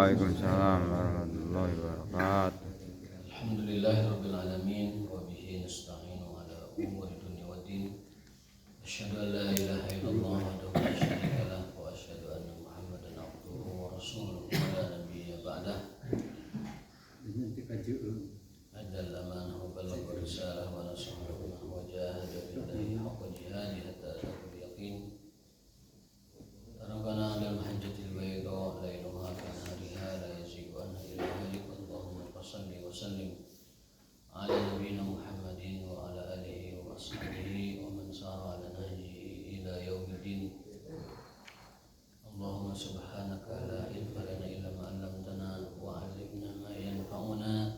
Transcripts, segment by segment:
Waalaikumsalam warahmatullahi wabarakatuh. Alhamdulillahirabbil alamin wa bihi nasta'inu ala umuri dunya waddin. Asyhadu an la ilaha illallah wahdahu la syarika lah wa asyhadu anna Muhammadan abduhu wa rasuluhu wa la nabiyya ba'dah. Adal amanah wa ballagha risalah wa nasaha wa jahada billahi haqqa jihadi hatta atal yaqin. Tarakana alal mahajjatil bayda lailuha kanahariha la yazigu anha illa halik. Allahumma salli wa sallim ala nabiyyina Muhammadin wa ala alihi wa ashabihi wa man sara ala nahjihi ila yaumiddin. Allahumma subhanaka la ilma lana illa ma 'allamtana wa 'allimna ma yanfa'una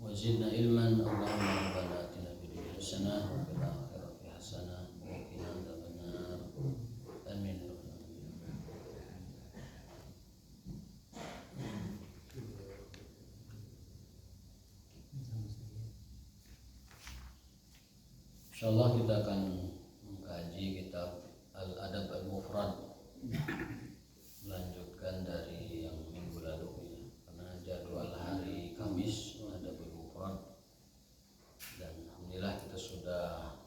wa zidna ilman. Allahumma rabbana atina fid dunya hasanah wa fil akhirati hasanah wa qina adzabannar. Amin. Insyaallah kita akan mengkaji kitab Al-Adab Al-Mufrad, melanjutkan dari yang minggu lalu ya. Karena jadwal hari Kamis Adab Al-Mufrad, dan alhamdulillah kita sudah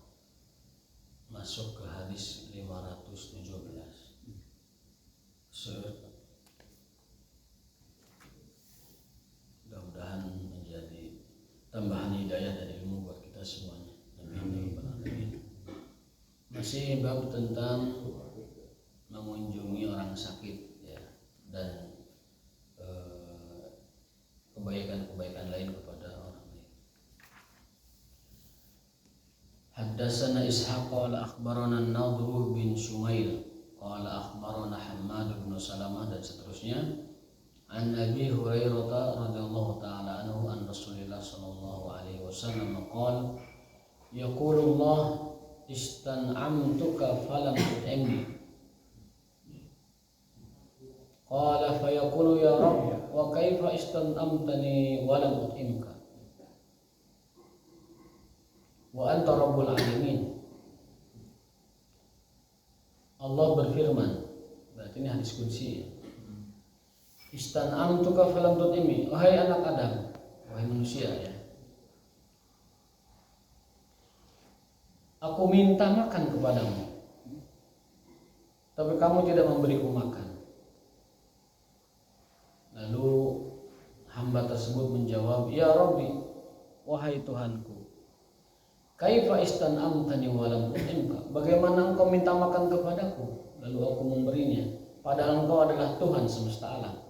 masuk ke hadis 517. Mudah-mudahan menjadi tambahan hidayah dan ilmu buat kita semuanya. Masih bab tentang mengunjungi orang sakit ya, dan kebaikan-kebaikan lain kepada orang lain. Haddatsana Ishaq qala akhbarana An-Nadhr bin Shumail qala akhbarana Hammad bin Salamah dan seterusnya. An Abi Hurairah radhiyallahu taala anhu an Rasulillah sallallahu alaihi wasallam qala yaqulullah istan'amtuka falam tut'imni. Qala fayaqulu ya Rabb wa kaifa istan'amtani wa lam ut'imka wa anta rabbul alamin. Allah berfirman, berarti ini hadis qudsi ya. Istan'amtuka falam tut'imni, wahai anak Adam, wahai manusia ya, aku minta makan kepadamu, tapi kamu tidak memberiku makan. Lalu hamba tersebut menjawab, ya Rabbi, wahai Tuhanku, kaifa istan'amtani wa lam ut'imka, bagaimana engkau minta makan kepadaku lalu aku memberinya, padahal engkau adalah Tuhan semesta alam.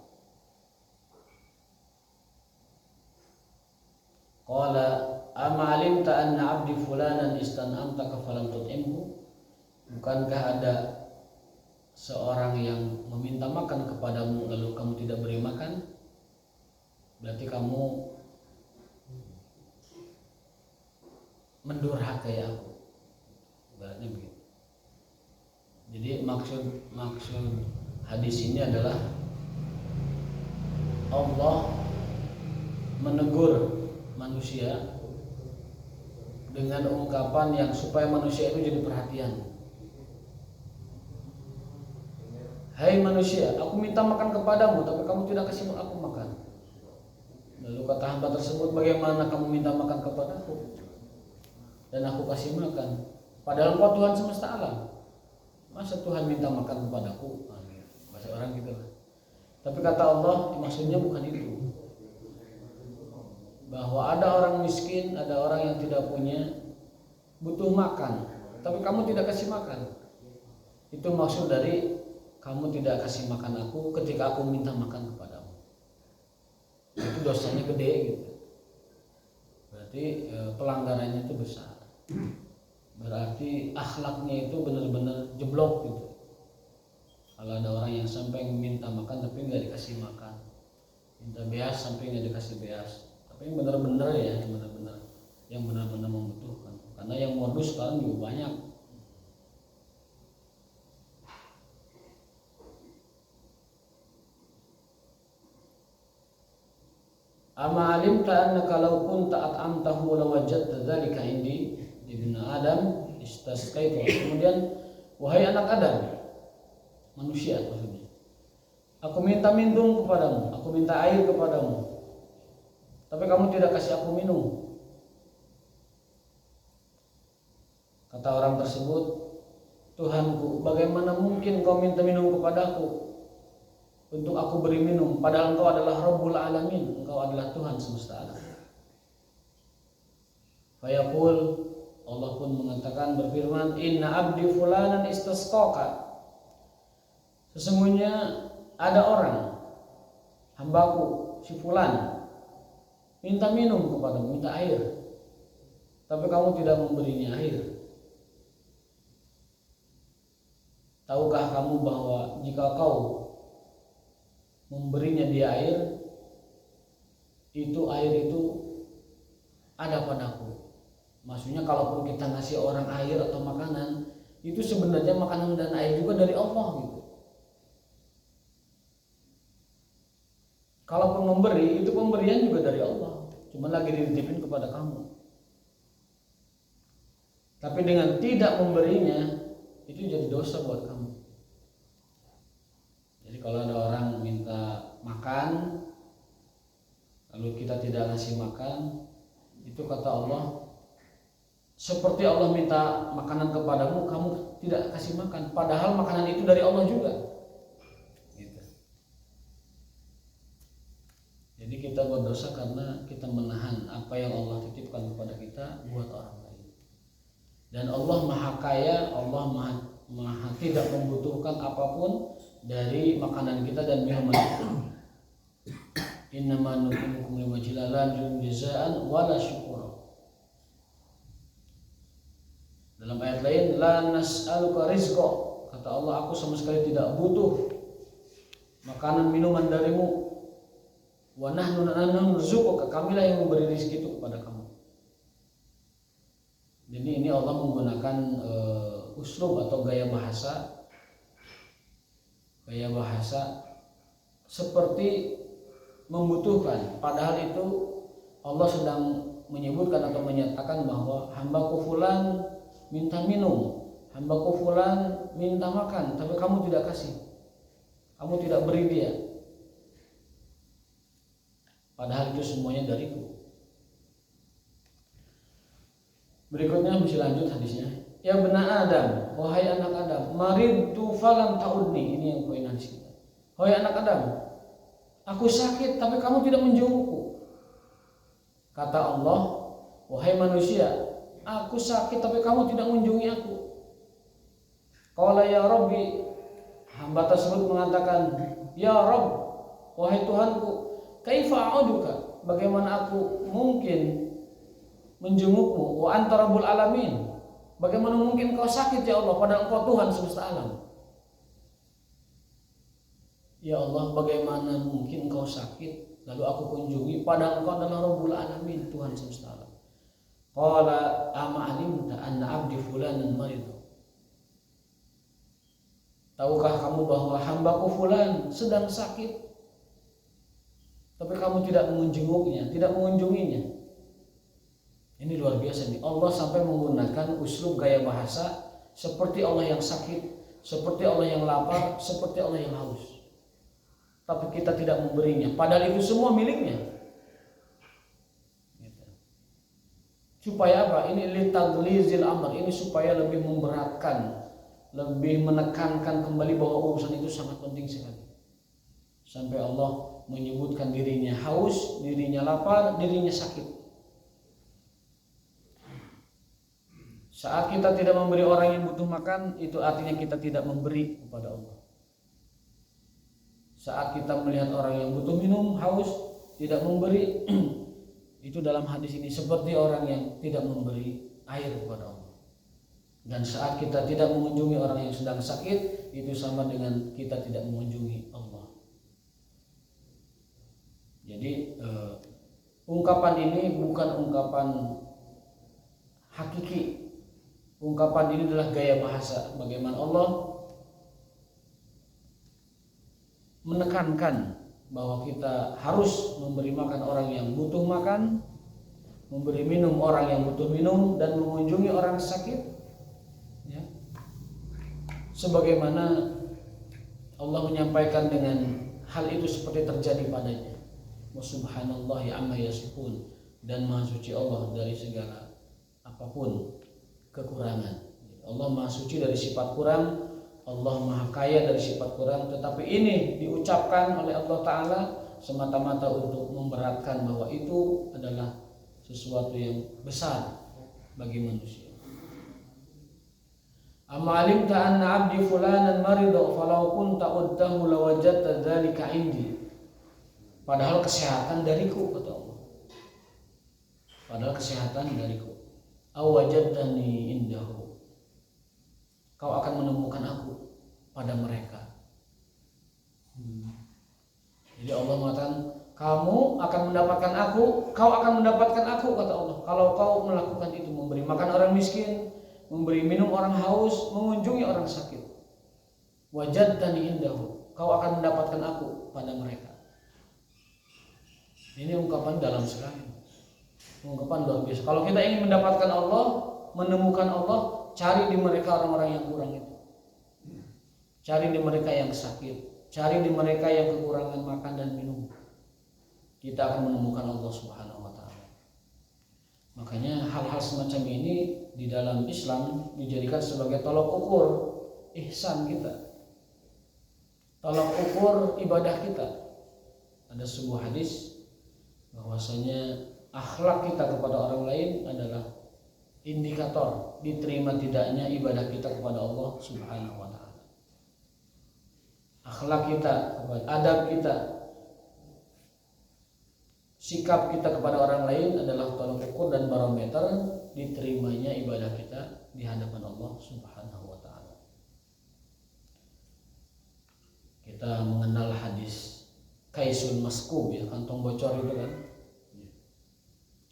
Qala ama alimta anna abdi fulanan istan'amtaka falam tut'imhu, bukankah ada seorang yang meminta makan kepadamu lalu kamu tidak beri makan? Berarti kamu mendurhakai aku, berarti begitu. Jadi maksud hadis ini adalah Allah menegur manusia dengan ungkapan yang supaya manusia itu jadi perhatian. Hai manusia, aku minta makan kepadamu tapi kamu tidak kasih aku makan. Lalu kata hamba tersebut, bagaimana kamu minta makan kepadaku dan aku kasih makan, padahal engkau Tuhan semesta alam. Masa Tuhan minta makan kepadaku? Bahasa orang gitu. Tapi kata Allah, maksudnya bukan itu, bahwa ada orang miskin, ada orang yang tidak punya, butuh makan, tapi kamu tidak kasih makan. Itu maksud dari kamu tidak kasih makan aku ketika aku minta makan kepadamu. Itu dosanya gede gitu. Berarti pelanggarannya itu besar. Berarti akhlaknya itu benar-benar jeblok gitu. Kalau ada orang yang sampai minta makan tapi nggak dikasih makan, minta beas sampai nggak dikasih beas. Tapi yang benar-benar ya, yang benar-benar membutuhkan. Karena yang modus sekarang juga banyak. Ama alimta annaka law kunta at'amtahu lawajadta dzalika indi ibnu Adam istasqaitu. Kemudian wahai anak Adam, manusia maksudnya, aku minta minum kepadamu, aku aku minta air kepadamu, tapi kamu tidak kasih aku minum. Kata orang tersebut, Tuhanku, bagaimana mungkin kau minta minum kepadaku untuk aku beri minum, padahal engkau adalah Rabbul Alamin, engkau adalah Tuhan semesta alam. Fayaqul, Allah pun mengatakan, berfirman, inna abdi fulanan istasqaka, sesungguhnya ada orang, hambaku si fulan, minta minum kepadamu, minta air, tapi kamu tidak memberinya air. Tahukah kamu bahwa jika kau memberinya dia air, itu air itu ada padaku. Maksudnya kalaupun kita ngasih orang air atau makanan, itu sebenarnya makanan dan air juga dari Allah gitu. Kalaupun memberi, itu pemberian juga dari Allah, cuma lagi dititipin kepada kamu. Tapi dengan tidak memberinya, itu jadi dosa buat kamu. Jadi kalau ada orang minta makan, lalu kita tidak ngasih makan, itu kata Allah, seperti Allah minta makanan kepadamu, kamu tidak kasih makan, padahal makanan itu dari Allah juga. Gitu. Jadi kita berdosa karena kita menahan apa yang Allah titipkan kepada kita buat orang lain. Dan Allah Maha Kaya, Allah Maha tidak membutuhkan apapun dari makanan kita dan minuman kita. Innama nut'imukum liwajhillah la nuridu jazaa'an wala syukura. Dalam ayat lain, la nas'aluka rizqa, kata Allah, aku sama sekali tidak butuh makanan minuman darimu. Wa nahnu narzuquka, kamilah yang memberi rezeki itu kepada kamu. Jadi ini Allah menggunakan uslub atau gaya bahasa seperti membutuhkan, padahal itu Allah sedang menyebutkan atau menyatakan bahwa hambaku fulan minta minum, hambaku fulan minta makan, tapi kamu tidak kasih, kamu tidak beri dia, padahal itu semuanya dariku. Berikutnya masih lanjut hadisnya. Ya benar Adam, wahai anak Adam, maridtu falam ta'udni. Ini yang poin hadis kita. Wahai anak Adam, aku sakit tapi kamu tidak menjengukku. Kata Allah, wahai manusia, aku sakit tapi kamu tidak mengunjungi aku. Qala ya Rabbi, hamba tersebut mengatakan, ya Rabb, wahai Tuhanku, kaifa a'uduka, bagaimana aku mungkin menjengukmu, wa anta rabbul alamin, bagaimana mungkin kau sakit ya Allah, padahal engkau Tuhan semesta alam. Ya Allah, bagaimana mungkin engkau sakit lalu aku kunjungi, padahal engkau adalah rabbul alamin, Tuhan semesta alam. Qala ama alimta anna abdi fulanan marid, tahukah kamu bahwa hambaku fulan sedang sakit, tapi kamu tidak menjenguknya, tidak mengunjunginya. Ini luar biasa nih, Allah sampai menggunakan uslub gaya bahasa seperti Allah yang sakit, seperti Allah yang lapar, seperti Allah yang haus, tapi kita tidak memberinya, padahal itu semua miliknya. Supaya apa? Ini litaglizil amr, ini supaya lebih memberatkan, lebih menekankan kembali bahwa urusan itu sangat penting sekali. Sampai Allah menyebutkan dirinya haus, dirinya lapar, dirinya sakit. Saat kita tidak memberi orang yang butuh makan, itu artinya kita tidak memberi kepada Allah. Saat kita melihat orang yang butuh minum, haus, tidak memberi, itu dalam hadis ini seperti orang yang tidak memberi air kepada Allah. Dan saat kita tidak mengunjungi orang yang sedang sakit, itu sama dengan kita tidak mengunjungi Allah. Jadi ungkapan ini bukan ungkapan hakiki. Ungkapan ini adalah gaya bahasa bagaimana Allah menekankan bahwa kita harus memberi makan orang yang butuh makan, memberi minum orang yang butuh minum, dan mengunjungi orang sakit, ya. Sebagaimana Allah menyampaikan dengan hal itu seperti terjadi padanya. Wa subhanallahi amma yasifun, dan maha suci Allah dari segala apapun kekurangan. Allah maha suci dari sifat kurang, Allah maha kaya dari sifat kurang, tetapi ini diucapkan oleh Allah Ta'ala semata-mata untuk memberatkan bahwa itu adalah sesuatu yang besar bagi manusia. Amma alimta anna abdi fulanan marida falau kunta uddahu lawajadta dzalika indi. Padahal kesehatan dariku, kata Allah. Padahal kesehatan dariku. Aw wajadtani indahu. Kau akan menemukan aku pada mereka. Jadi Allah mengatakan, kamu akan mendapatkan aku, kau akan mendapatkan aku, kata Allah. Kalau kau melakukan itu, memberi makan orang miskin, memberi minum orang haus, mengunjungi orang sakit. Wajadtani indahu, kau akan mendapatkan aku pada mereka. Ini ungkapan dalam sekali, ungkapan luar biasa. Kalau kita ingin mendapatkan Allah, menemukan Allah, cari di mereka orang-orang yang kurang itu. Cari di mereka yang sakit, cari di mereka yang kekurangan makan dan minum. Kita akan menemukan Allah Subhanahu wa Ta'ala. Makanya hal-hal semacam ini di dalam Islam dijadikan sebagai tolok ukur ihsan kita, tolok ukur ibadah kita. Ada sebuah hadis bahwasanya akhlak kita kepada orang lain adalah indikator diterima tidaknya ibadah kita kepada Allah Subhanahu wa Ta'ala. Akhlak kita, adab kita, sikap kita kepada orang lain adalah tolok ukur dan barometer diterimanya ibadah kita di hadapan Allah Subhanahu wa Ta'ala. Kita mengenal hadis Kaisun Maskub, ya, kantong bocor itu kan.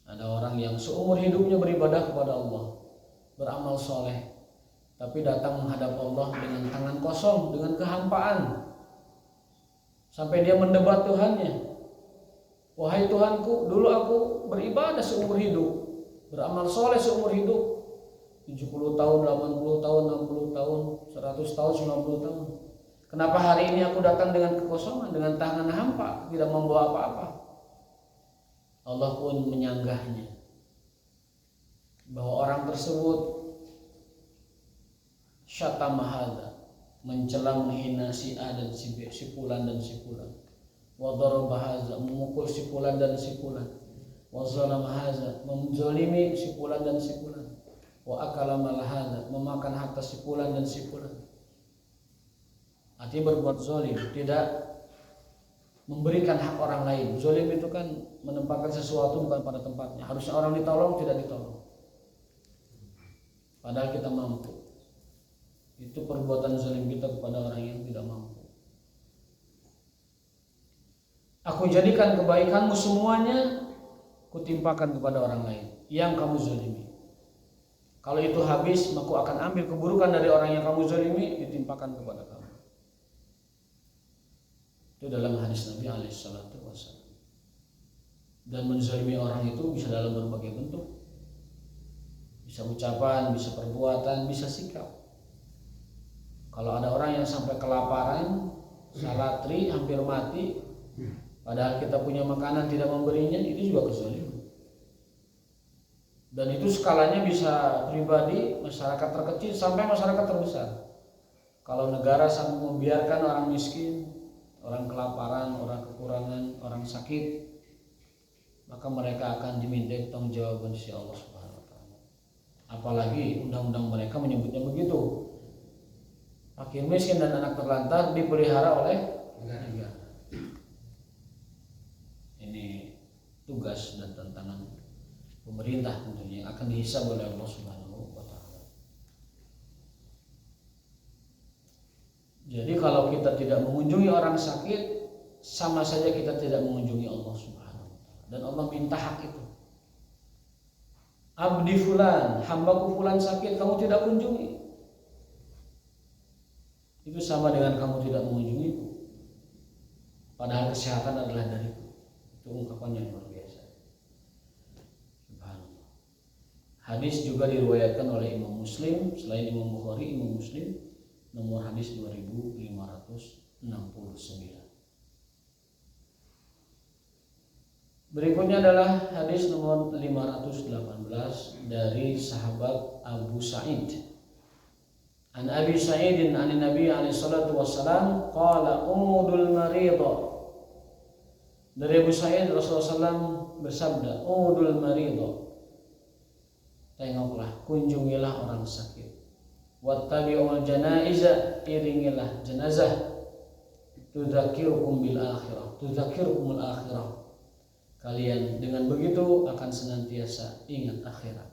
Ada orang yang seumur hidupnya beribadah kepada Allah, beramal soleh, tapi datang menghadap Allah dengan tangan kosong, dengan kehampaan, sampai dia mendebat Tuhannya. Wahai Tuhanku, dulu aku beribadah seumur hidup, beramal soleh seumur hidup, 70 tahun, 80 tahun, 60 tahun, 100 tahun, 90 tahun. Kenapa hari ini aku datang dengan kekosongan, dengan tangan hampa, tidak membawa apa-apa? Allah pun menyanggahnya bahwa orang tersebut syatama hadza, mencela menghina si A dan si B, si fulan dan si fulan. Wa daraba hadza, memukul si fulan dan si fulan. Wa zalama hadza, menzalimi si fulan dan si fulan. Wa akala mal hadza, memakan harta si fulan dan si fulan. Artinya berbuat zalim, tidak memberikan hak orang lain. Zalim itu kan menempatkan sesuatu bukan pada tempatnya. Harusnya orang ditolong, tidak ditolong, padahal kita mampu. Itu perbuatan zalim kita kepada orang yang tidak mampu. Aku jadikan kebaikanmu semuanya kutimpakan kepada orang lain yang kamu zalimi. Kalau itu habis, maka aku akan ambil keburukan dari orang yang kamu zalimi, ditimpakan kepada kamu. Itu dalam hadis Nabi alaihissalatu wassalam. Dan menzalimi orang itu bisa dalam berbagai bentuk, bisa ucapan, bisa perbuatan, bisa sikap. Kalau ada orang yang sampai kelaparan, salatri, hampir mati, padahal kita punya makanan tidak memberinya, itu juga kezaliman. Dan itu skalanya bisa pribadi, masyarakat terkecil sampai masyarakat terbesar. Kalau negara sampai membiarkan orang miskin, orang kelaparan, orang kekurangan, orang sakit, maka mereka akan dimintai pertanggungjawaban si Allah Subhanahu wa Ta'ala. Apalagi undang-undang mereka menyebutnya begitu. Fakir miskin dan anak terlantar dipelihara oleh negara. Ini tugas dan tantangan pemerintah tentunya yang akan dihisab oleh Allah Subhanahu wa Ta'ala. Jadi kalau kita tidak mengunjungi orang sakit, sama saja kita tidak mengunjungi Allah Subhanahu wa Ta'ala. Dan Allah minta hak itu. Abdi fulan, hambaku fulan sakit, kamu tidak kunjungi. Itu sama dengan kamu tidak mengunjungiku, padahal kesehatan adalah dariku. Itu ungkapan yang luar biasa. Subhanallah. Hadis juga diriwayatkan oleh Imam Muslim, selain Imam Bukhari, Imam Muslim, nomor hadis 2569. Berikutnya adalah hadis nomor 518 dari sahabat Abu Sa'id. An Abi Sa'idin an Nabi alaihi salatu wassalam qala umudul maridha. Dari Abu Sa'id Rasulullah SAW bersabda, umudul maridha. Tengoklah, kunjungilah orang sakit. Wattabi'ul janaiza, iringilah jenazah. Tudzakirukum bil akhirah, tudzakirukumul akhirah. Kalian dengan begitu akan senantiasa ingat akhirat.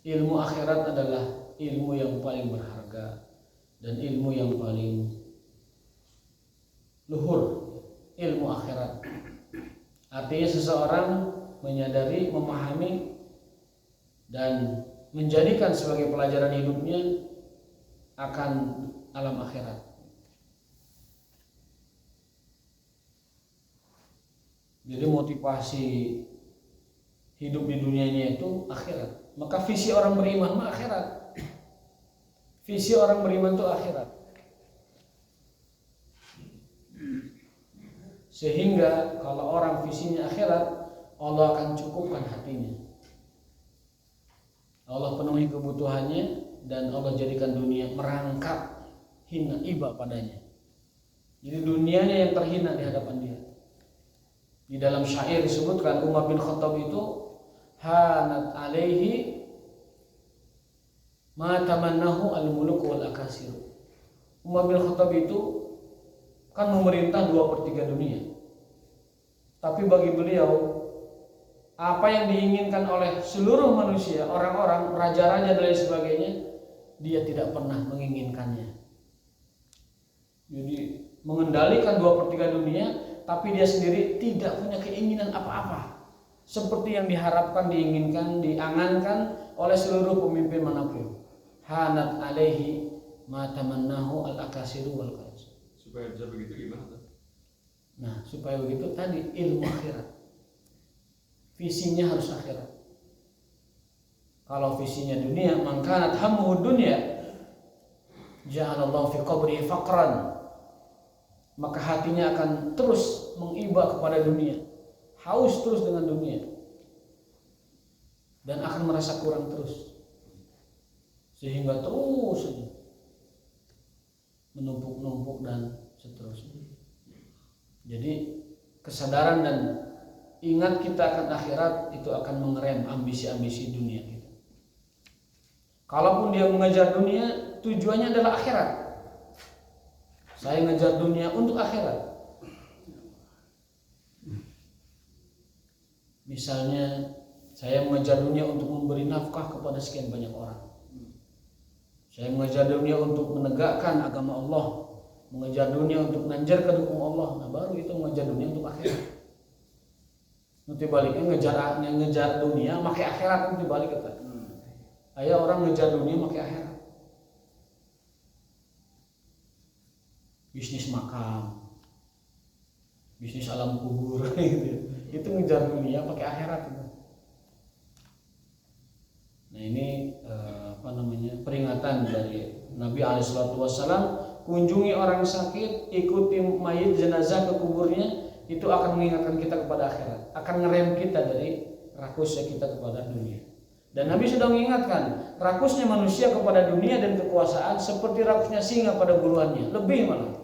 Ilmu akhirat adalah ilmu yang paling berharga dan ilmu yang paling luhur. Ilmu akhirat artinya seseorang menyadari, memahami dan menjadikan sebagai pelajaran hidupnya akan alam akhirat. Jadi motivasi hidup di dunianya itu akhirat. Maka visi orang beriman mah akhirat. Visi orang beriman itu akhirat. Sehingga kalau orang visinya akhirat, Allah akan cukupkan hatinya. Allah penuhi kebutuhannya dan Allah jadikan dunia merangkap hina iba padanya. Jadi dunianya yang terhina di hadapan dia. Di dalam syair disebutkan Umar bin Khattab itu hanat alaihi ma tamannahu al-muluk wal akasir. Umar bin Khattab itu kan memerintah 2/3 dunia. Tapi bagi beliau apa yang diinginkan oleh seluruh manusia, orang-orang, raja-raja dan lain sebagainya, dia tidak pernah menginginkannya. Jadi mengendalikan 2/3 dunia, tapi dia sendiri tidak punya keinginan apa-apa seperti yang diharapkan, diinginkan, diangankan oleh seluruh pemimpin manapun. Hanat alaihi ma tamannahu al-akasiru wal qais. Supaya bisa begitu gimana tuh? Nah, supaya begitu tadi ilmu akhirat. Visinya harus akhirat. Kalau visinya dunia, man kanat hammuhu dunya ja'alallahu fi qabrihi faqran. Maka hatinya akan terus mengiba kepada dunia, haus terus dengan dunia, dan akan merasa kurang terus, sehingga terus menumpuk-numpuk dan seterusnya. Jadi kesadaran dan ingat kita akan akhirat itu akan mengerem ambisi-ambisi dunia kita. Kalaupun dia mengejar dunia, tujuannya adalah akhirat. Saya ngejar dunia untuk akhirat. Misalnya saya mengejar dunia untuk memberi nafkah kepada sekian banyak orang. Saya mengejar dunia untuk menegakkan agama Allah, mengejar dunia untuk menanjarkan hukum Allah. Nah, baru itu mengejar dunia untuk akhirat. Nanti baliknya ngejar dunia pakai akhirat, nanti balik kita. Ayah orang ngejar dunia pakai akhirat. Bisnis makam, bisnis alam kubur gitu. Itu ngejar dunia pakai akhirat itu. Nah, ini peringatan dari Nabi alaihissalam, kunjungi orang sakit, ikuti mayit jenazah ke kuburnya, itu akan mengingatkan kita kepada akhirat, akan ngerem kita dari rakusnya kita kepada dunia. Dan Nabi sudah mengingatkan, rakusnya manusia kepada dunia dan kekuasaan seperti rakusnya singa pada buruannya, lebih malah.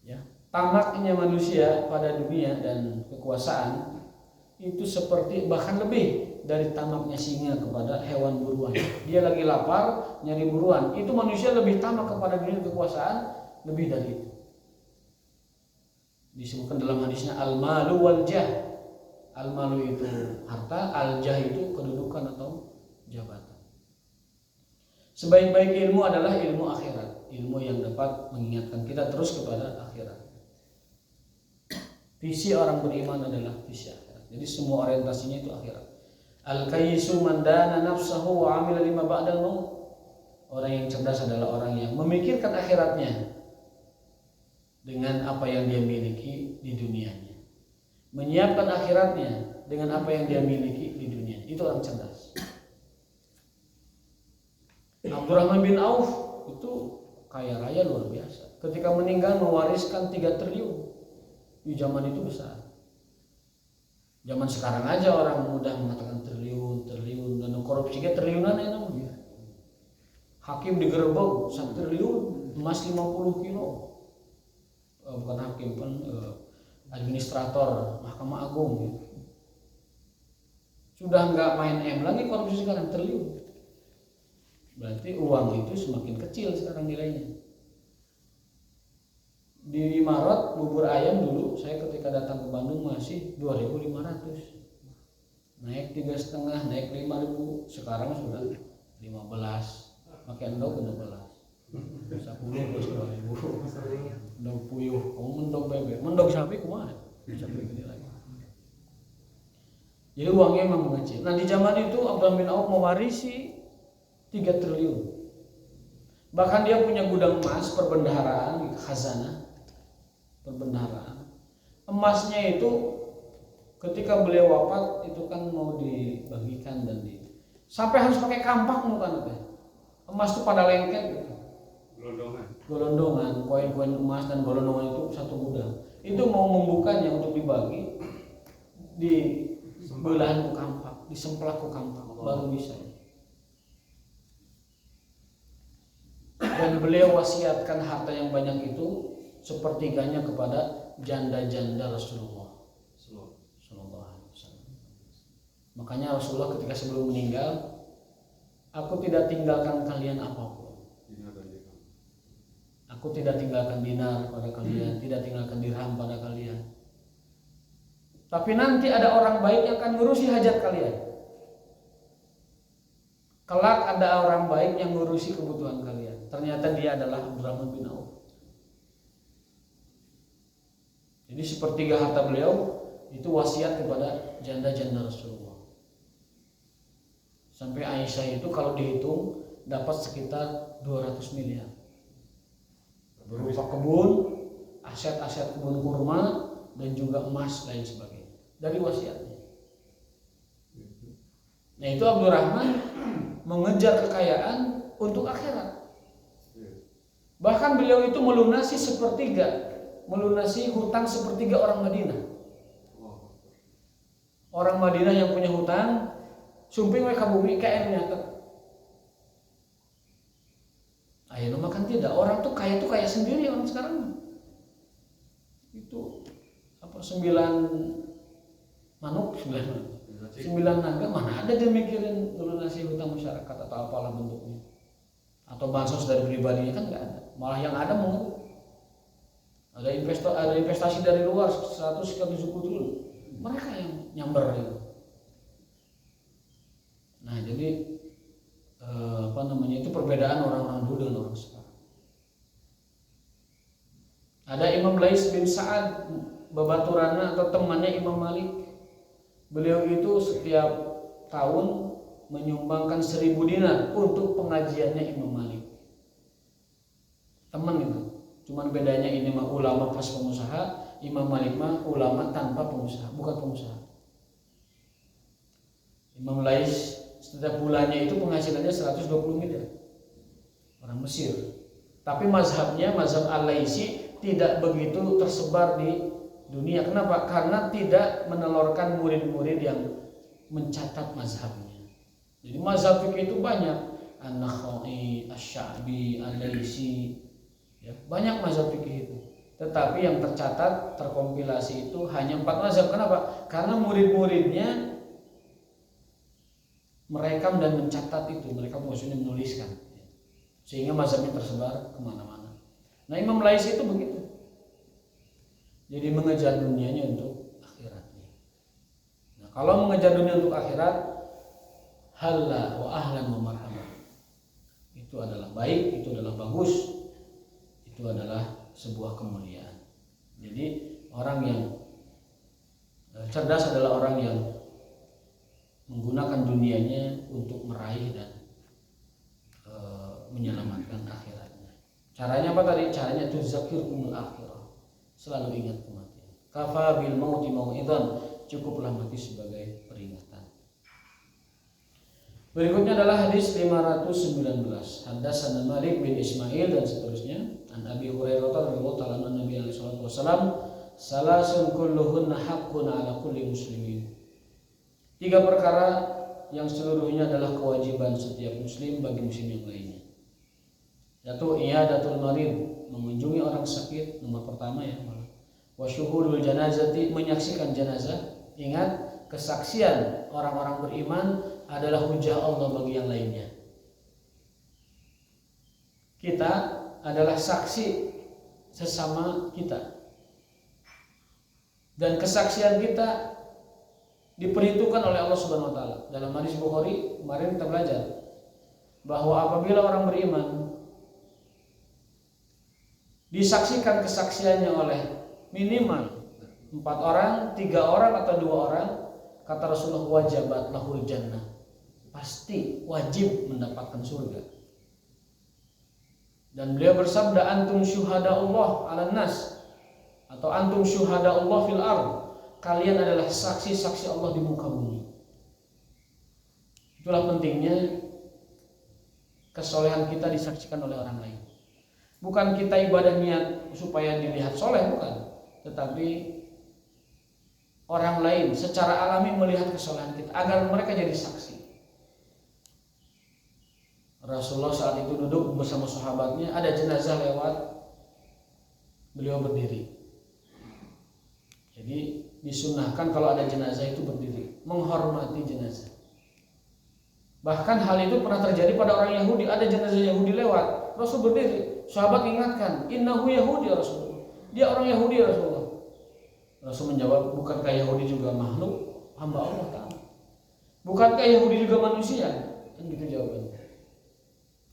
Ya, tamaknya manusia pada dunia dan kekuasaan itu seperti bahkan lebih dari tamaknya singa kepada hewan buruan. Dia lagi lapar nyari buruan, itu manusia lebih tamak kepada dunia dan kekuasaan lebih dari itu. Disebutkan dalam hadisnya al-malu wal jah. Al-malu itu harta, al-jah itu kedudukan atau jabatan. Sebaik-baik ilmu adalah ilmu akhirat, ilmu yang dapat mengingatkan kita terus kepada akhirat. Visi orang beriman adalah visi akhirat. Jadi semua orientasinya itu akhirat. Al-kayyisu man dana nafsahu wa amila lima ba'dal maut. Orang yang cerdas adalah orang yang memikirkan akhiratnya dengan apa yang dia miliki di dunianya, menyiapkan akhiratnya dengan apa yang dia miliki di dunia. Itu orang cerdas. Abdurrahman bin Auf itu kaya raya luar biasa. Ketika meninggal mewariskan 3 triliun. Di zaman itu besar. Zaman sekarang aja orang mudah mengatakan triliun dan korupsinya triliunan ya namanya. Hakim digerebek 1 triliun, emas 50 kilo. Bukan hakim, administrator Mahkamah Agung gitu. Sudah nggak main M lagi korupsi sekarang triliun. Berarti uang itu semakin kecil sekarang nilainya. Di Maret bubur ayam dulu saya ketika datang ke Bandung masih 2.500. Naik 3,5, naik 5.000, sekarang sudah 15. Pakai endok 16. 10 terus 2.000. Endok puyuh, endok bebek, endok sapi kumaha? Bisa beli gede lagi. Jadi uangnya memang mengecil. Nah di zaman itu Abdurrahman bin Auf mewarisi 3 triliun. Bahkan dia punya gudang emas perbendaharaan, khazanah perbendaharaan. Emasnya itu ketika beliau wafat itu kan mau dibagikan dan sampai harus pakai kampak bukan apa? Emas itu pada lengket gitu. Golondongan, koin-koin emas dan golondongan itu satu gudang. Itu mau membukanya untuk dibagi di belahan ku kampak, disemplak ku kampak baru bisa. Dan beliau wasiatkan harta yang banyak itu sepertiganya kepada janda-janda Rasulullah Sallallahu Alaihi Wasallam. Makanya Rasulullah ketika sebelum meninggal, aku tidak tinggalkan kalian apapun. Aku tidak tinggalkan dinar pada kalian, tidak tinggalkan dirham pada kalian. Tapi nanti ada orang baik yang akan ngurusi hajat kalian. Kelak ada orang baik yang ngurusi kebutuhan kalian. Ternyata dia adalah Abdurrahman bin Auf. Jadi sepertiga harta beliau itu wasiat kepada janda-janda Rasulullah. Sampai Aisyah itu kalau dihitung dapat sekitar 200 miliar. Berupa kebun, aset-aset kebun kurma dan juga emas lain sebagainya. Dari wasiatnya. Nah itu Abdurrahman mengejar kekayaan untuk akhirat. Bahkan beliau itu melunasi hutang sepertiga orang Madinah. Orang Madinah yang punya hutang, sumping we ka bumi KM nyata. Ayo makan tidak, orang tuh kaya sendiri orang sekarang. Itu apa 9 manuk 9 naga mana ada dia mikirin lunasi hutang masyarakat atau apalah bentuknya. Atau bansos dari pribadinya kan nggak ada. Malah yang ada mengeluh. Ada investasi dari luar 170 triliun. Mereka yang nyamber itu. Nah, jadi itu perbedaan orang-orang dulu dengan orang sekarang. Ada Imam Lais bin Sa'ad babaturana atau temannya Imam Malik. Beliau itu setiap tahun menyumbangkan 1.000 dinar untuk pengajiannya Imam Malik. Teman itu. Cuman bedanya ini mah ulama pas pengusaha, Imam Malik mah ulama tanpa pengusaha, bukan pengusaha. Imam Lais setiap bulannya itu penghasilannya 120 miliar. Orang Mesir. Tapi mazhabnya, mazhab Al-Laisi tidak begitu tersebar di dunia. Kenapa? Karena tidak menelurkan murid-murid yang mencatat mazhabnya. Jadi mazhab fikih itu banyak. An-Nakhai, Asy-Sya'bi, Al-Laisi. Ya, banyak mazhab fikih itu. Tetapi yang tercatat, terkompilasi itu hanya 4 mazhab. Kenapa? Karena murid-muridnya merekam dan mencatat itu. Mereka maksudnya menuliskan. Sehingga mazhabnya tersebar kemana-mana. Nah Imam Lais itu begitu. Jadi mengejar dunianya untuk akhiratnya. Nah kalau mengejar dunia untuk akhirat, halla wa ahlan wa marhaban. Itu adalah baik, itu adalah bagus. Itu adalah sebuah kemuliaan. Jadi orang yang cerdas adalah orang yang menggunakan dunianya untuk meraih dan menyelamatkan akhiratnya. Caranya apa tadi? Caranya tuzakirkumul akhirah. Selalu ingat kematian. Kafa bil mauti mau'idhan, cukuplah mati sebagai peringatan. Berikutnya adalah hadis 519. Haddatsana Malik bin Ismail dan seterusnya. An Abi Hurairah radhiyallahu ta'ala anhu Nabi alaihi wasallam, salasun kulluhunna haqqun 'ala kulli muslimin. 3 perkara yang seluruhnya adalah kewajiban setiap muslim bagi muslim yang lainnya. Yaitu iyadatul marid, mengunjungi orang sakit, nomor pertama ya. Wa syuhudul janazati, menyaksikan jenazah. Ingat, kesaksian orang-orang beriman adalah hujah Allah bagi yang lainnya. Kita adalah saksi sesama kita, dan kesaksian kita diperhitungkan oleh Allah Subhanahu wa taala. Dalam hadis Bukhari kemarin kita belajar bahwa apabila orang beriman disaksikan kesaksiannya oleh minimal 4 orang, 3 orang atau 2 orang, kata Rasulullah, wajabat lahul jannah, pasti wajib mendapatkan surga. Dan beliau bersabda, antum syuhada Allah 'alan nas, atau antum syuhada Allah fil ard, kalian adalah saksi-saksi Allah di muka bumi. Itulah pentingnya kesolehan kita disaksikan oleh orang lain. Bukan kita ibadah niat supaya dilihat soleh, bukan, tetapi orang lain secara alami melihat kesolehan kita agar mereka jadi saksi. Rasulullah saat itu duduk bersama sahabatnya, ada jenazah lewat, beliau berdiri. Jadi disunnahkan kalau ada jenazah itu berdiri, menghormati jenazah. Bahkan hal itu pernah terjadi pada orang Yahudi, ada jenazah Yahudi lewat, Rasul berdiri. Sahabat ingatkan, innahu Yahudi ya Rasulullah, dia orang Yahudi ya Rasulullah. Rasul menjawab, bukankah Yahudi juga makhluk hamba Allah Ta'ala? Bukankah Yahudi juga manusia? Kan gitu jawabannya.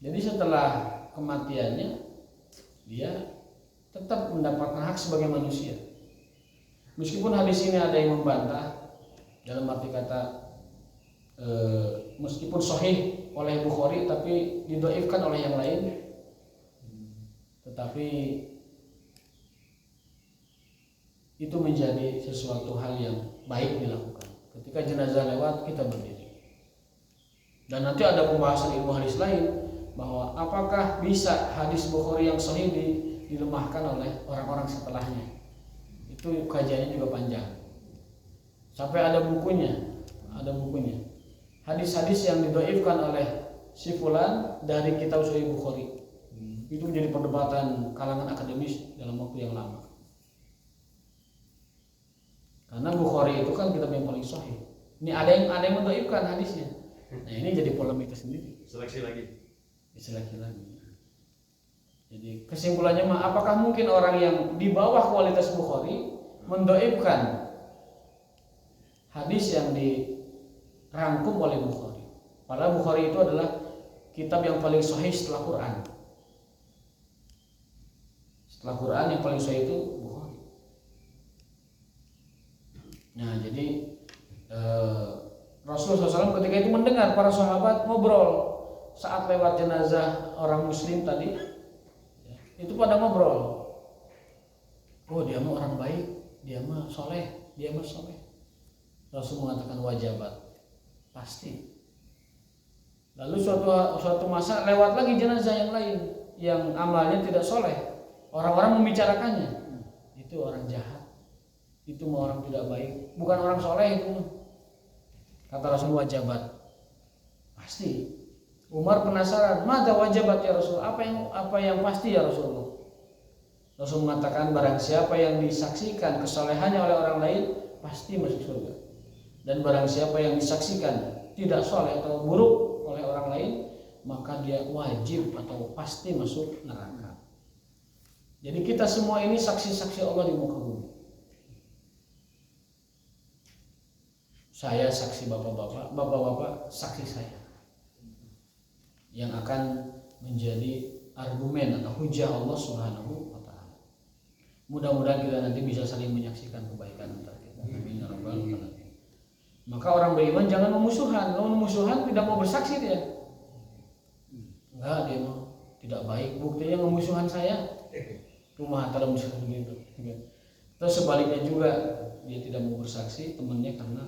Jadi setelah kematiannya dia tetap mendapatkan hak sebagai manusia. Meskipun hadis ini ada yang membantah, dalam arti kata meskipun sahih oleh Bukhari tapi didhaifkan oleh yang lain, tetapi itu menjadi sesuatu hal yang baik dilakukan. Ketika jenazah lewat, kita berdiri. Dan nanti ada pembahasan ilmu hadis lain, bahwa apakah bisa hadis Bukhari yang sahih dilemahkan oleh orang-orang setelahnya. Itu kajiannya juga panjang. Sampai ada bukunya. Hadis-hadis yang didhaifkan oleh si fulan dari kitab Sahih Bukhari. Itu menjadi perdebatan kalangan akademis dalam waktu yang lama. Karena Bukhari itu kan kitab yang paling sahih. Ini ada yang mendhaifkan hadisnya. Nah, ini jadi polemik tersendiri. Seleksi lagi. Jadi kesimpulannya apakah mungkin orang yang di bawah kualitas Bukhari mendhaifkan hadis yang dirangkum oleh Bukhari? Padahal Bukhari itu adalah kitab yang paling sahih setelah Quran. Setelah Quran yang paling sahih itu Bukhari. Nah, jadi Rasulullah SAW ketika itu mendengar para sahabat ngobrol saat lewat jenazah orang muslim tadi, itu pada ngobrol. Oh, dia mah orang baik, dia mah soleh. Rasul mengatakan wajabat, pasti. Lalu suatu masa lewat lagi jenazah yang lain yang amalnya tidak soleh. Orang-orang membicarakannya, itu orang jahat, itu mah orang tidak baik, bukan orang soleh itu. Kata Rasul wajabat, pasti. Umar penasaran, "Mada wajabat ya Rasul? Apa yang pasti ya Rasulullah?" Rasul mengatakan, barang siapa yang disaksikan kesolehannya oleh orang lain pasti masuk surga. Dan barang siapa yang disaksikan tidak soleh atau buruk oleh orang lain, maka dia wajib atau pasti masuk neraka. Jadi kita semua ini saksi-saksi Allah di muka bumi. Saya saksi bapak-bapak, bapak-bapak saksi saya, yang akan menjadi argumen atau hujah Allah Subhanahu wa taala. Mudah-mudahan kita nanti bisa saling menyaksikan kebaikan antara kita. Amin ya rabbal alamin. Maka orang beriman jangan memusuhan. Kalau memusuhan tidak mau bersaksi dia. Enggak, dia mau tidak baik. Buktinya memusuhan saya. Rumah antara musuh begitu. Terus sebaliknya juga dia tidak mau bersaksi temannya karena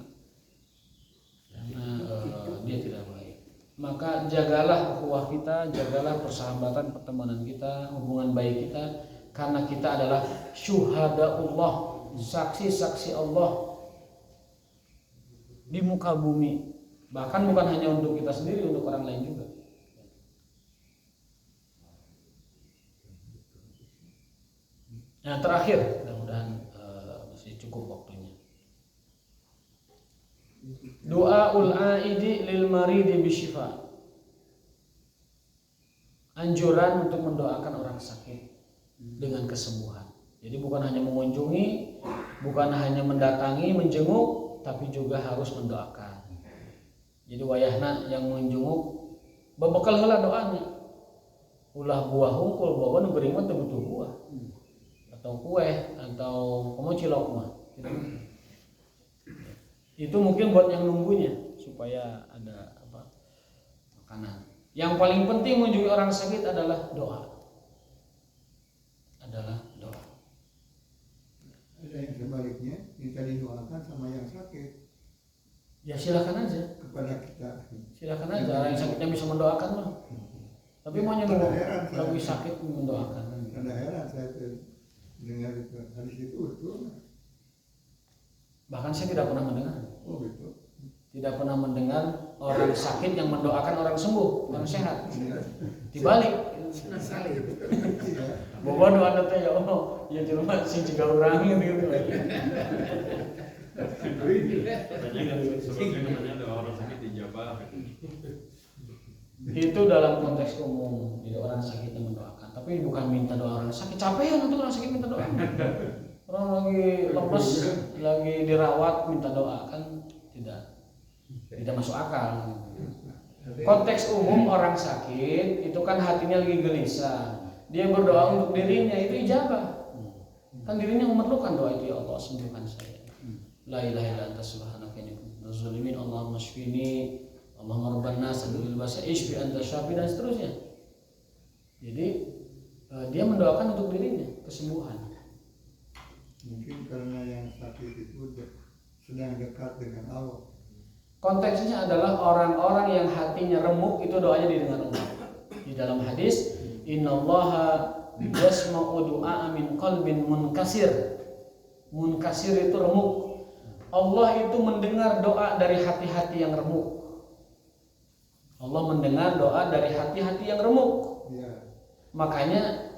dia tidak baik. maka jagalah ukhuwah kita, jagalah persahabatan pertemanan kita, hubungan baik kita, karena kita adalah syuhadaullah, saksi-saksi Allah di muka bumi. Bahkan bukan hanya untuk kita sendiri, untuk orang lain juga. Nah, terakhir, mudah-mudahan masih cukup waktunya. Du'aul aidi lil maridi bisyifa. Anjuran untuk mendoakan orang sakit dengan kesembuhan. Jadi bukan hanya mengunjungi, bukan hanya mendatangi, menjenguk, tapi juga harus mendoakan. Jadi wayahna yang menjenguk babekal heula doanya. Ulah buah hungkul bawa nu geuring mah teu butuh buah. Atau kue atau kamu cilok mah. Itu mungkin buat yang nunggunya supaya ada makanan. Yang paling penting mengunjungi orang sakit adalah doa. Ada yang sebaliknya minta didoakan sama yang sakit. Ya silakan aja. Kepada kita. Silakan aja. Orang yang sakitnya bisa mendoakan mah. Tapi mau nunggu lagi sakit mendoakan. Ada heran saya dengar itu hadis itu betul. Bahkan saya tidak pernah mendengar. Oh gitu. Tidak pernah mendengar orang sakit yang mendoakan orang sembuh, orang sehat. Dibalik. Bawa doa nanti ya Allah, ya cuma sih juga orang gitu. Itu dalam konteks umum, jadi orang sakitnya mendoakan. Tapi bukan minta doa orang sakit, capek nanti orang sakit minta doa. Orang lagi lemes, lagi dirawat minta doa kan tidak masuk akal. Konteks umum orang sakit itu kan hatinya lagi gelisah. Dia berdoa untuk dirinya itu ijabah. Kan dirinya memerlukan doa itu, ya Allah sembuhkan saya. La ilaha illa anta subhanaka inni kuntu minaz zalimin. Allahumma shfini, Allahumma rabban nas bil basa ishfi anta syafi dan seterusnya. Jadi dia mendoakan untuk dirinya kesembuhan. Mungkin karena yang sakit itu sedang dekat dengan Allah. Konteksnya adalah orang-orang yang hatinya remuk itu doanya didengar Allah. Di dalam hadis, innallaha yasma'u du'a min qalbin munkasir. Munkasir itu remuk. Allah itu mendengar doa dari hati-hati yang remuk. Allah mendengar doa dari hati-hati yang remuk. Ya. Makanya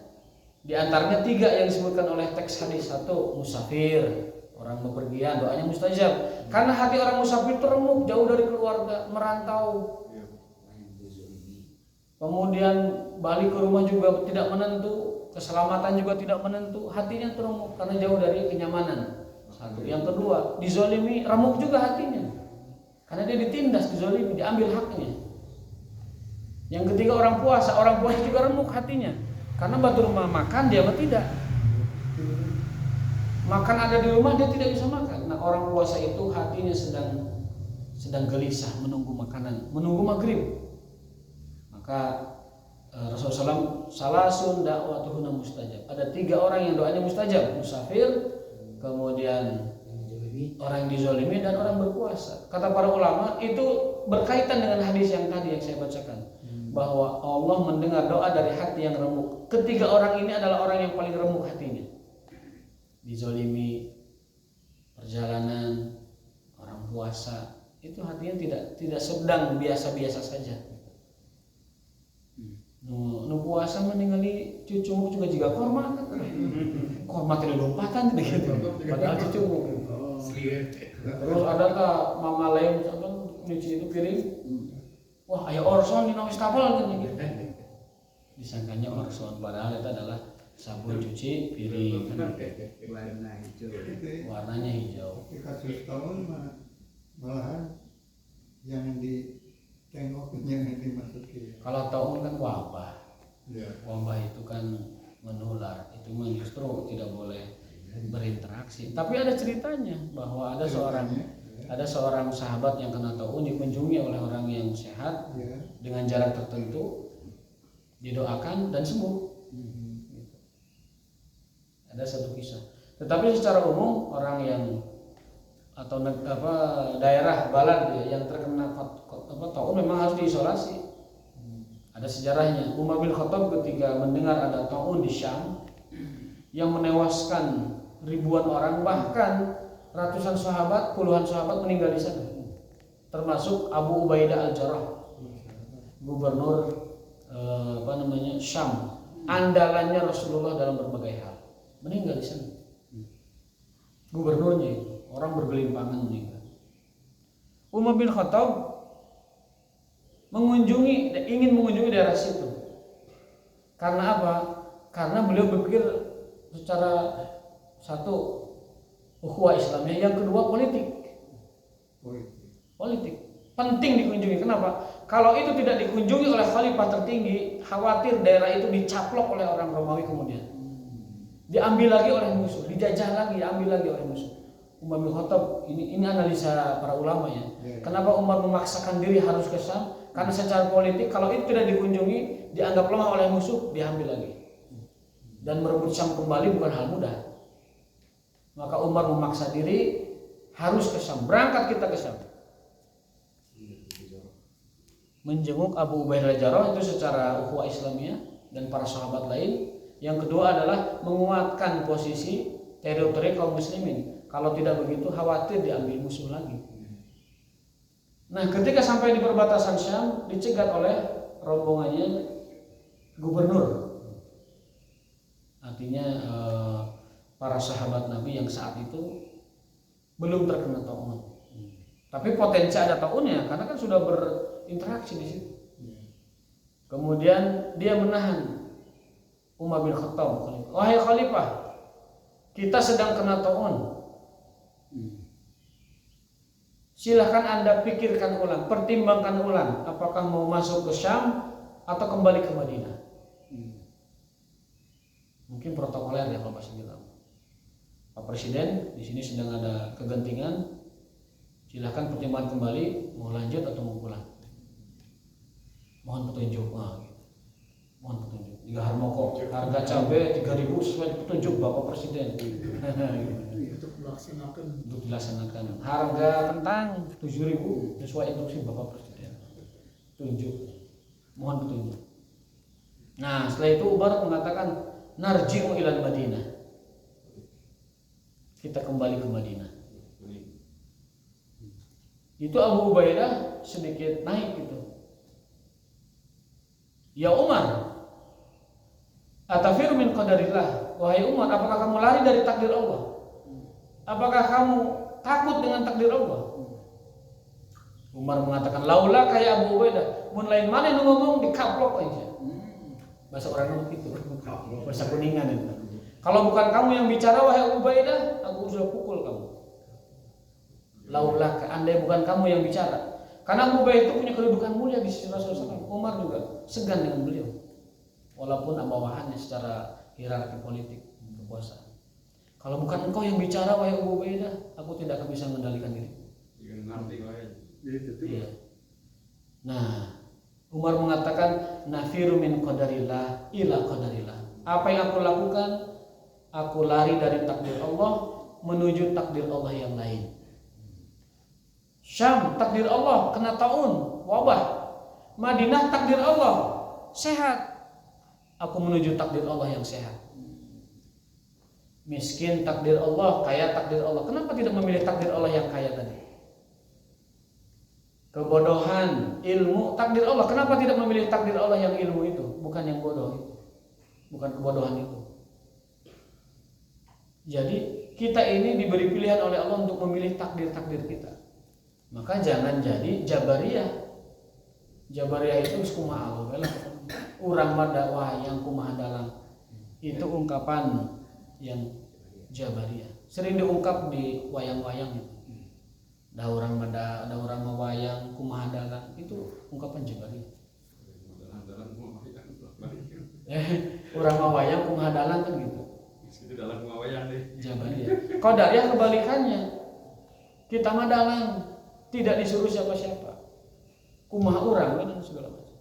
di antaranya 3 yang disebutkan oleh teks hadis. 1, musafir, orang bepergian, doanya mustajab. Karena hati orang musafir itu remuk, jauh dari keluarga, merantau. Kemudian balik ke rumah juga tidak menentu, keselamatan juga tidak menentu, hatinya teremuk karena jauh dari kenyamanan. 1. Yang kedua, dizolimi, remuk juga hatinya. Karena dia ditindas, dizolimi, diambil haknya. Yang ketiga, orang puasa juga remuk hatinya. Karena batu rumah makan, dia mah tidak. Makan ada di rumah, dia tidak bisa makan. Nah, orang puasa itu hatinya sedang gelisah menunggu makanan, menunggu maghrib. Maka Rasulullah SAW salasun da'watuhunna mustajab. Ada 3 orang yang doanya mustajab, musafir, kemudian orang yang dizolimi dan orang berpuasa. Kata para ulama itu berkaitan dengan hadis yang tadi yang saya bacakan, bahwa Allah mendengar doa dari hati yang remuk. Ketiga orang ini adalah orang yang paling remuk hatinya. Dizolimi, perjalanan, orang puasa, itu hatinya tidak sedang biasa-biasa saja. Nu puasa meninggali cucu juga jika korma kan. Korma tidak lompatan gitu. Padahal cucu. Terus ada mama lain nyuci itu piring. Wah, aya orson di wastafel gitu. Disangkanya orson, padahal itu adalah sabun cuci piring. Warna hijau. Warnanya hijau. Tapi kasus tahun malahan yang ditengoknya yang dimasuki. Kalau tahun kan wabah. Ya. Wabah itu kan menular. Itu justru tidak boleh berinteraksi. Tapi ada ceritanya bahwa ada seorang sahabat yang kena taun dikunjungi oleh orang yang sehat, Ya. dengan jarak tertentu, didoakan dan sembuh. Ada satu kisah. Tetapi secara umum orang yang atau daerah balad ya, yang terkena taun memang harus diisolasi. Ada sejarahnya. Umar bin Khattab ketika mendengar ada taun di Syam yang menewaskan ribuan orang, bahkan ratusan sahabat, puluhan sahabat meninggal di sana. Termasuk Abu Ubaidah al-Jarrah, gubernur Syam, andalannya Rasulullah dalam berbagai hal, meninggal di sana. Gubernurnya itu, orang bergelimpangan meninggal. Umar bin Khattab ingin mengunjungi daerah situ. Karena apa? Karena beliau berpikir secara satu ukhuwah Islamiyah, yang kedua politik. Penting dikunjungi. Kenapa? Kalau itu tidak dikunjungi oleh khalifah tertinggi, khawatir daerah itu dicaplok oleh orang Romawi, kemudian diambil lagi oleh musuh, dijajah lagi, diambil lagi oleh musuh. Umar bin Khattab, ini analisa para ulama ya. Kenapa Umar memaksakan diri harus ke Syam? Karena secara politik kalau itu tidak dikunjungi, dianggap lemah oleh musuh, diambil lagi. Dan merebut Syam kembali bukan hal mudah. Maka Umar memaksa diri harus ke Syam. Berangkat kita ke Syam. Menjenguk Abu Ubaidah al-Jarrah itu secara ukhuwah Islamiyah dan para sahabat lain. Yang kedua adalah menguatkan posisi teritori kaum muslimin. Kalau tidak begitu khawatir diambil musuh lagi. Nah, ketika sampai di perbatasan Syam, dicegat oleh rombongannya gubernur. Artinya para sahabat Nabi yang saat itu belum terkena taun. Tapi potensi ada taunnya karena kan sudah berinteraksi di situ. Kemudian dia menahan Umar bin Khattab. Wahai khalifah, kita sedang kena taun. Silahkan Anda pikirkan ulang, pertimbangkan ulang, apakah mau masuk ke Syam atau kembali ke Madinah. Mungkin protokoler ya kalau bahasa bilang. Pak Presiden di sini sedang ada kegentingan. Silahkan pertimbangkan kembali, mau lanjut atau mau pulang. Mohon petunjuk. Mohon petunjuk. Jika Harmoko harga cabai 3.000 sesuai petunjuk Bapak Presiden. Untuk dilaksanakan. Harga kentang 7.000 sesuai instruksi Bapak Presiden. Tunjuk. Mohon petunjuk. Nah, setelah itu Umar mengatakan narji'u ilal Madinah. Kita kembali ke Madinah. Itu Abu Ubaidah sedikit naik gitu. Ya Umar, atafiru min qadarillah. Wahai Umar, apakah kamu lari dari takdir Allah? Apakah kamu takut dengan takdir Allah? Umar mengatakan, laula kayak Abu Ubaidah, mun lain mana yang ngomong dikaplok aja. Bahasa orang itu, bahasa Kuningan itu. Kalau bukan kamu yang bicara wahai Abu Ubaidah, aku sudah pukul kamu. Laula andai bukan kamu yang bicara. Karena Abu Ubaidah itu punya kedudukan mulia di sisi Rasulullah SAW. Umar juga segan dengan beliau. Walaupun bawahannya secara hierarki politik kekuasaan. Kalau bukan engkau yang bicara wahai Abu Ubaidah, aku tidak akan bisa mengendalikan diri. Iya. Nah, Umar mengatakan nafiru min qadarillah ila qadarillah. Apa yang aku lakukan? Aku lari dari takdir Allah menuju takdir Allah yang lain. Syam takdir Allah kena taun, wabah. Madinah takdir Allah sehat. Aku menuju takdir Allah yang sehat. Miskin takdir Allah, kaya takdir Allah. Kenapa tidak memilih takdir Allah yang kaya tadi? Kebodohan, ilmu, takdir Allah. Kenapa tidak memilih takdir Allah yang ilmu itu, bukan yang bodoh itu, bukan kebodohan itu. Jadi kita ini diberi pilihan oleh Allah untuk memilih takdir-takdir kita. Maka jangan jadi Jabariyah. Jabariyah itu kumaha Allah, urang mada wayang kumaha dalang. Itu ungkapan yang Jabariyah. Sering diungkap di wayang-wayang itu. Da urang mada, da urang mawayang kumaha dalang, itu ungkapan Jabariyah. Urang mawayang kumaha dalang kan gitu. Itu dalam mawayang deh. Jabariyah. Qadariyah kebalikannya. Kita mah dalang, tidak disuruh siapa-siapa. Kumaha urang dan segala macam.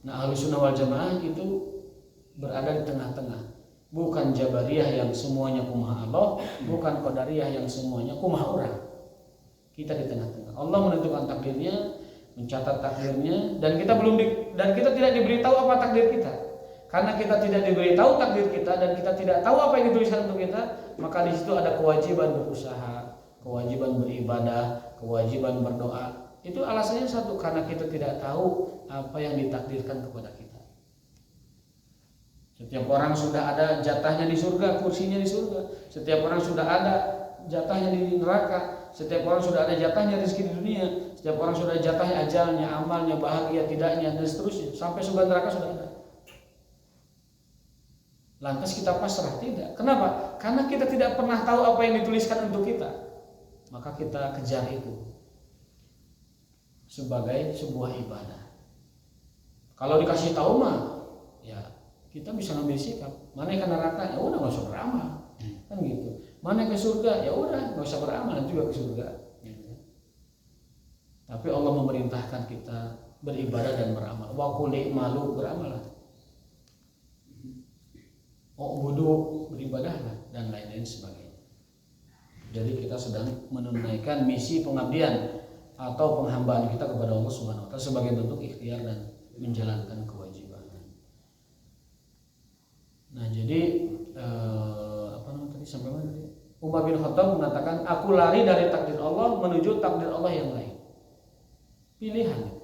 Nah, Ahlussunnah wal Jamaah itu berada di tengah-tengah. Bukan Jabariyah yang semuanya kumaha Allah, bukan Qadariyah yang semuanya kumaha urang. Kita di tengah-tengah. Allah menentukan takdirnya, mencatat takdirnya, dan kita tidak diberitahu apa takdir kita. Karena kita tidak diberitahu takdir kita dan kita tidak tahu apa yang dituliskan untuk kita, maka di situ ada kewajiban berusaha, kewajiban beribadah, kewajiban berdoa. Itu alasannya satu, karena kita tidak tahu apa yang ditakdirkan kepada kita. Setiap orang sudah ada jatahnya di surga, kursinya di surga. Setiap orang sudah ada jatahnya di neraka. Setiap orang sudah ada jatahnya rezeki di dunia. Setiap orang sudah ada jatahnya ajalnya, amalnya, bahagia, tidaknya, dan seterusnya. Sampai surga neraka sudah ada. Lantas kita pasrah? Tidak. Kenapa? Karena kita tidak pernah tahu apa yang dituliskan untuk kita. Maka kita kejar itu sebagai sebuah ibadah. Kalau dikasih tahu mah, ya kita bisa ngambil sikap. Mana yang ke neraka, ya udah nggak usah beramal, kan gitu. Mana yang ke surga, ya udah nggak usah beramal, nanti juga ke surga. Gitu. Tapi Allah memerintahkan kita beribadah dan beramal. Wa qul i'malu, beramal. Budu, beribadahlah, dan lain-lain sebagainya. Jadi kita sedang menunaikan misi pengabdian atau penghambaan kita kepada Allah Subhanahu wa taala sebagai bentuk ikhtiar dan menjalankan kewajiban. Nah, jadi apa namanya tadi, sampai mana tadi? Umar bin Khattab mengatakan, aku lari dari takdir Allah menuju takdir Allah yang lain. Pilihan.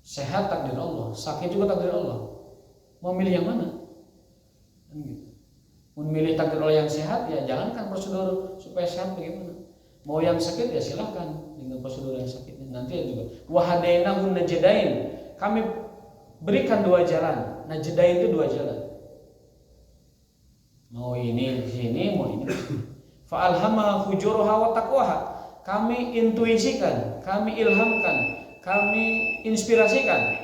Sehat takdir Allah, sakit juga takdir Allah. Mau milih yang mana? Kan gitu. Memilih takdir Allah yang sehat, ya jalankan prosedur supaya sehat bagaimana. Mau yang sakit, ya silahkan dengan prosedur yang sakit. Nanti juga wahadainahun najdain, kami berikan dua jalan. Najdain itu dua jalan. Mau ini di sini, mau ini di sini. Fa alhamaha fujuraha wa taqwaha. Kami intuisikan, kami ilhamkan, kami inspirasikan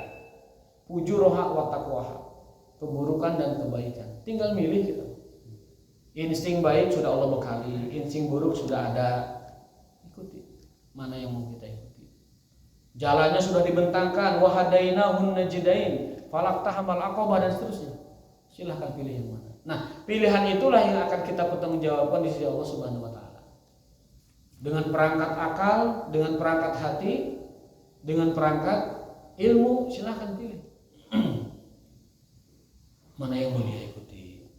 fujuraha wa taqwaha, keburukan dan kebaikan. Tinggal milih kita. Insting baik sudah Allah bekali, insting buruk sudah ada. Ikuti mana yang mau kita ikuti. Jalannya sudah dibentangkan, wahadainahun najdain, falaqtahamal aqabah, dan seterusnya. Silahkan pilih yang mana. Nah, pilihan itulah yang akan kita pertanggungjawabkan di sisi Allah Subhanahu wa taala. Dengan perangkat akal, dengan perangkat hati, dengan perangkat ilmu, silahkan pilih. Mana yang mau dia ikuti.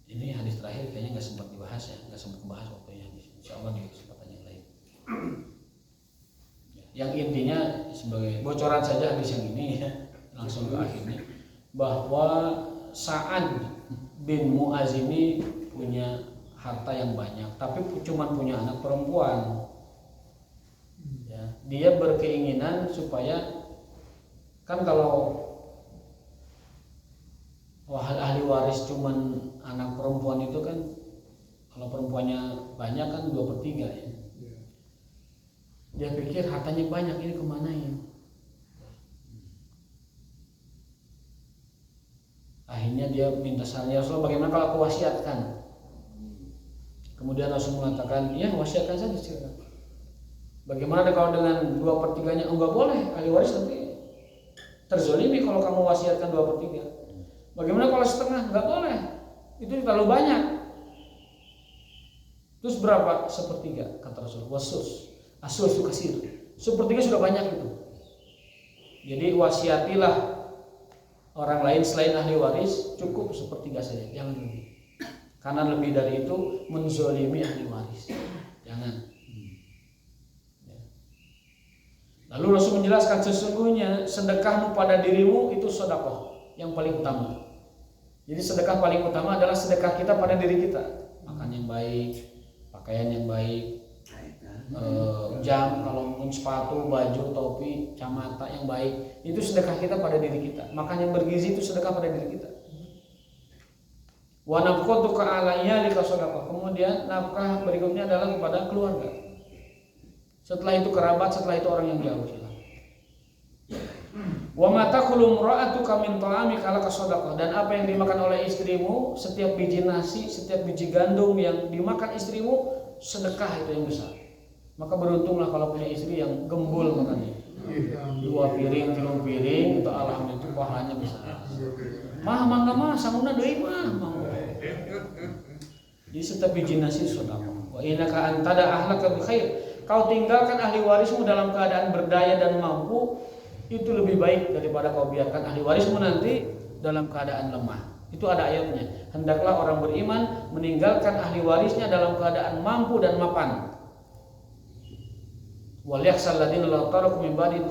Ini hadis terakhir kayaknya nggak sempat dibahas ya, nggak sempat dibahas waktunya hadis. Insya Allah di kesempatan yang lain. Yang intinya sebagai bocoran saja hadis yang ini ya, langsung ke akhirnya, bahwa Sa'ad bin Mu'az ini punya harta yang banyak, tapi cuma punya anak perempuan. Ya, dia berkeinginan supaya, kan kalau ahli waris cuman anak perempuan itu kan, kalau perempuannya banyak kan 2/3 ya. Dia pikir hartanya banyak, ini kemana ya? Akhirnya dia minta saran, ya Rasulullah, bagaimana kalau aku wasiatkan? Kemudian Rasul mengatakan, ya wasiatkan saja silakan. Bagaimana kalau dengan 2/3-nya? Enggak boleh, ahli waris nanti terzolimi kalau kamu wasiatkan 2/3. Bagaimana kalau setengah? Enggak boleh, itu terlalu banyak. Terus berapa? 1/3 kata Rasul. Wasus, asus kasir. 1/3 sudah banyak itu. Jadi wasiatilah orang lain selain ahli waris, cukup 1/3 saja, jangan lebih. Karena lebih dari itu menzolimi ahli waris. Jangan. Lalu Rasul menjelaskan, sesungguhnya sedekahmu pada dirimu itu sedekah yang paling utama. Jadi sedekah paling utama adalah sedekah kita pada diri kita. Makan yang baik, pakaian yang baik, jam, kalau mungkin sepatu, baju, topi, kacamata yang baik, itu sedekah kita pada diri kita. Makan yang bergizi itu sedekah pada diri kita. Wa nafqatuka ala iyalika sedekah. Kemudian nafkah berikutnya adalah kepada keluarga. Setelah itu kerabat, setelah itu orang yang jauh. Wa ma taqulu imra'atuka min ta'amika laka shadaqah, dan apa yang dimakan oleh istrimu, setiap biji nasi, setiap biji gandum yang dimakan istrimu, sedekah itu yang besar. Maka beruntunglah kalau punya istri yang gembul makannya. 2 piring, 3 piring, itu alhamdulillah pahalanya besar. Mah mangga mah samuna deui mah. Jadi setiap biji nasi sedekah. Wa innaka antada ahlaka bi khair. Kau tinggalkan ahli warismu dalam keadaan berdaya dan mampu, itu lebih baik daripada kau biarkan ahli warismu nanti dalam keadaan lemah. Itu ada ayatnya. Hendaklah orang beriman meninggalkan ahli warisnya dalam keadaan mampu dan mapan. Wal yakhshal ladzina law taraku min ba'dihim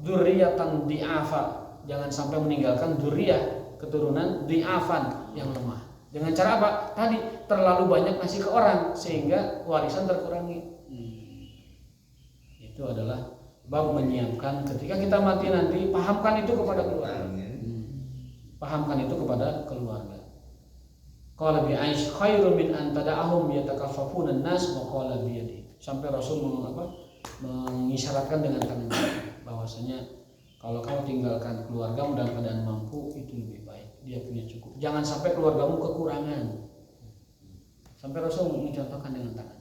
dzurriyyatan di'afa. Jangan sampai meninggalkan dzurriyyah, keturunan di'afan yang lemah. Dengan cara apa? Tadi terlalu banyak ngasih ke orang sehingga warisan terkurangi. Itu adalah bab menyiapkan ketika kita mati nanti, pahamkan itu kepada keluarga. Pahamkan itu kepada keluarga. Qala bi aish khairun min an tada'ahum yatakaffafuna an-nas wa qala bi yadi. Sampai Rasul mengisyaratkan dengan tangan bahwasanya kalau kamu tinggalkan keluargamu dalam keadaan mampu itu lebih baik, dia punya cukup. Jangan sampai keluargamu kekurangan. Sampai Rasul mencontohkan dengan tangan.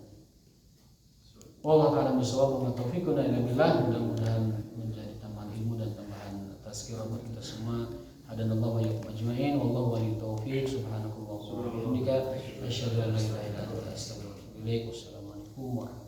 Wallahu a'lam bishawab wa taufiquna illa billah. Mudah-mudahan menjadi tambahan ilmu dan tambahan tazkirah buat kita semua. Hadanallahu wa iyyakum ajma'in. Wallahu waliyut taufiq. Subhanallahi wa bihamdihi asyhadu an la ilaha illa anta astaghfiruka wa atubu ilaik. Wassalamualaikum warahmatullahi wabarakatuh.